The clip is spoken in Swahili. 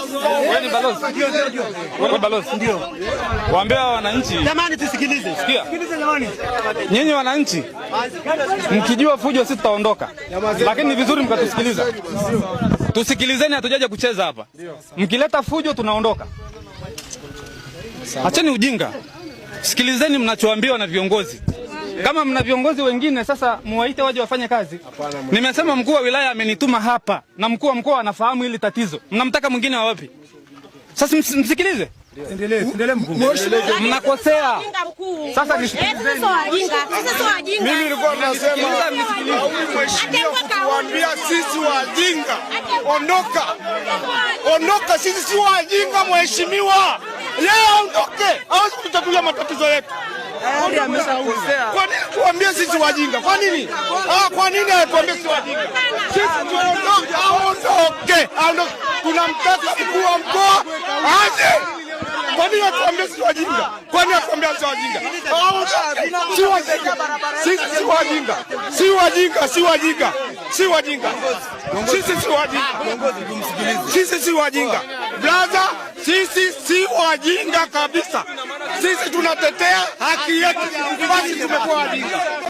Wewe ni balozi? Wewe balozi? Ndio. Waambia wananchi. Jamani tusikilize. Sikia. Sikilize jamani. Nyinyi wananchi mkijua fujo sisi tutaondoka. Lakini ni vizuri mkatusikiliza. Tusikilizeni, hatujaje kucheza hapa. Mkileta fujo tunaondoka. Acheni ujinga. Sikilizeni mnachoambiwa na viongozi. Kama mna viongozi wengine sasa muwaite waje wafanye kazi. Nimesema mkuu wa wilaya amenituma hapa na mkuu wa mkoa anafahamu hili tatizo. Mnamtaka mwingine wa wapi? Sasa msikilize. Endelee mkuu. Mnakosea. Sasa nisikilizeni. Sisi sio wajinga. Mimi nilikuwa nasema kuambia sisi wajinga. Ondoka. Ondoka, sisi si wajinga mheshimiwa. Leo ondoke. Hawezi kutatulia matatizo yetu. Kwa nini tuambie sisi wajinga? Kwa nini? Kwa nini tuambie sisi wajinga? Sisi tuondoke, aondoke. Tunamtaka mkuu wa mkoa aje. Kwa nini tuambie sisi wajinga? Kwa nini tuambie sisi wajinga? Si wajinga. Sisi si wajinga. Si wajinga, si wajinga. Si wajinga. Sisi si wajinga. Sisi si wajinga. Brother, sisi si wajinga kabisa. Sisi tunatetea haki yetu. Basi tumekuwa wajinga.